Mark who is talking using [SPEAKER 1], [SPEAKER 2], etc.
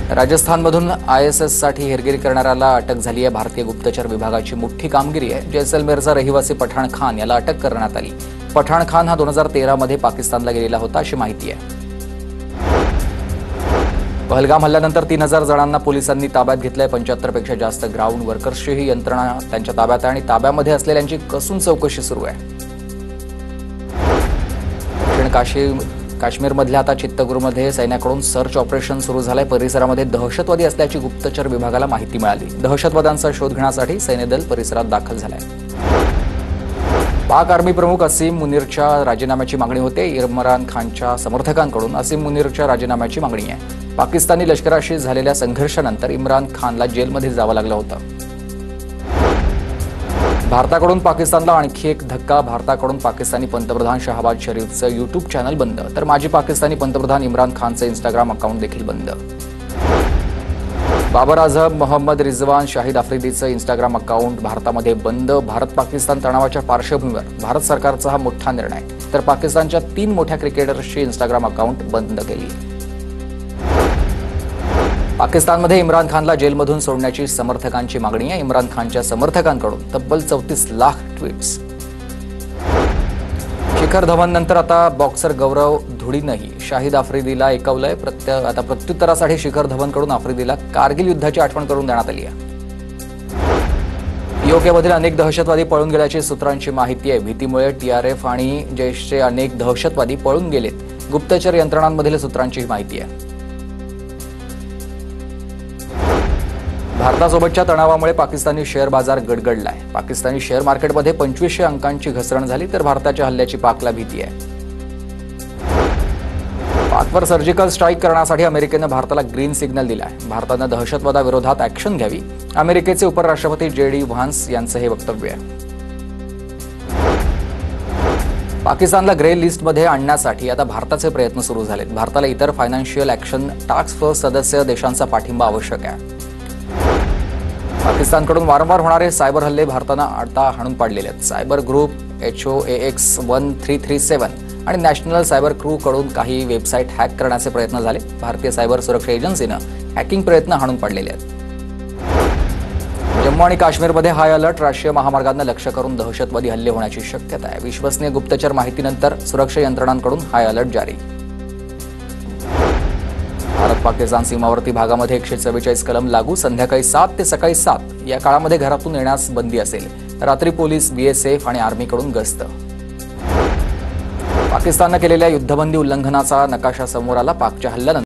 [SPEAKER 1] राजस्थानमधून ISSसाठी हेरगिरी करणाऱ्याला अटक झाली आहे। भारतीय गुप्तचर विभागाची मोठी कामगिरी आहे। जैसलमेरचा रहिवासी पठाण खान याला अटक करण्यात आली। पठाण खान हा 2013 मध्ये पाकिस्तानला गेलेला होता अशी माहिती आहे। पहलगाम हल्ल्यानंतर 3000 जणांना पोलिसांनी ताब्यात घेतलंय। 75 पेक्षा जास्त ग्राउंड वर्कर्सची ही यंत्रणा त्यांच्या ताब्यात आहे आणि ताब्यामध्ये असलेल्यांची कसून चौकशी सुरू आहे। दक्षिण काश्मीरमधल्या आता चित्तगुरमध्ये सैन्याकडून सर्च ऑपरेशन सुरू झालंय। परिसरामध्ये दहशतवादी असल्याची गुप्तचर विभागाला माहिती मिळाली। दहशतवाद्यांचा शोध घेण्यासाठी सैन्यदल परिसरात दाखल झालंय। पाक आर्मी प्रमुख असीम मुनीरच्या राजीनाम्याची मागणी होते। इम्रान खानच्या समर्थकांकडून असीम मुनीरच्या राजीनाम्याची मागणी आहे। पाकिस्तानी लष्कराशी झालेल्या संघर्षानंतर इम्रान खानला जेलमध्ये जावं लागलं होतं। भारताकडून पाकिस्तानला आणखी एक धक्का। भारताकडून पाकिस्तानी पंतप्रधान शहबाज शरीफचं यूट्यूब चॅनल बंद, तर माजी पाकिस्तानी पंतप्रधान इम्रान खानचं इंस्टाग्राम अकाउंट देखील बंद। बाबर आझम, मोहम्मद रिजवान, शाहिद आफ्रिदीचं इंस्टाग्राम अकाउंट भारतामध्ये बंद। भारत पाकिस्तान तणावाच्या पार्श्वभूमीवर भारत सरकारचा हा मोठा निर्णय, तर पाकिस्तानच्या 3 मोठ्या क्रिकेटर्सची इंस्टाग्राम अकाउंट बंद केली। पाकिस्तानमध्ये इम्रान खानला जेलमधून सोडण्याची समर्थकांची मागणी आहे। इम्रान खानच्या समर्थकांकडून तब्बल 34 लाख ट्विट्स। शिखर धवननंतर आता बॉक्सर गौरव धुडीनंही शाहिद आफ्रिदीला ऐकवलंय। आता प्रत्युत्तरासाठी शिखर धवनकडून आफ्रिदीला कारगिल युद्धाची आठवण करून देण्यात आली आहे। POKमधील अनेक दहशतवादी पळून गेल्याची सूत्रांची माहिती आहे। भीतीमुळे TRF आणि जैशचे अनेक दहशतवादी पळून गेलेत, गुप्तचर यंत्रणांमधील सूत्रांची माहिती आहे। भारतासोबतच्या तणावामुळे पाकिस्तानी शेअर बाजार गडगडलाय। पाकिस्तानी शेअर मार्केटमध्ये 2500 अंकांची घसरण झाली, तर भारताच्या हल्ल्याची पाकला भीती आहे। पाकवर सर्जिकल स्ट्राईक करण्यासाठी अमेरिकेनं भारताला ग्रीन सिग्नल दिलाय। भारतानं दहशतवादाविरोधात ॲक्शन घ्यावी, अमेरिकेचे उपराष्ट्रपती JD व्हान्स यांचं हे वक्तव्य आहे। पाकिस्तानला ग्रे लिस्टमध्ये आणण्यासाठी आता भारताचे प्रयत्न सुरू झालेत। भारताला इतर फायनान्शियल ॲक्शन टास्क फोर्स सदस्य देशांचा पाठिंबा आवश्यक आहे। पाकिस्तानकडून वारंवार होणारे सायबर हल्ले भारतानं आता हाणून पाडलेले आहेत। सायबर ग्रुप HOAX 1337 आणि नॅशनल सायबर क्रू कडून काही वेबसाईट हॅक करण्याचे प्रयत्न झाले। भारतीय सायबर सुरक्षा एजन्सीनं हॅकिंग प्रयत्न हाणून पाडलेले आहेत। जम्मू आणि काश्मीरमध्ये हाय अलर्ट। राष्ट्रीय महामार्गांना लक्ष्य करून दहशतवादी हल्ले होण्याची शक्यता आहे। विश्वसनीय गुप्तचर माहितीनंतर सुरक्षा यंत्रणांकडून हाय अलर्ट जारी। भारत पाकिस्तान सीमावर्ती भागामध्ये 144 कलम लागू। संध्याकाळी 7 ते सकाळी 7 या काळामध्ये घरातून येण्यास बंदी असेल। रात्री पोलीस, BSF आणि आर्मीकडून गस्त। पाकिस्ताननं केलेल्या युद्धबंदी उल्लंघनाचा नकाशा समोर आला। पाकच्या हल्ल्यानंतर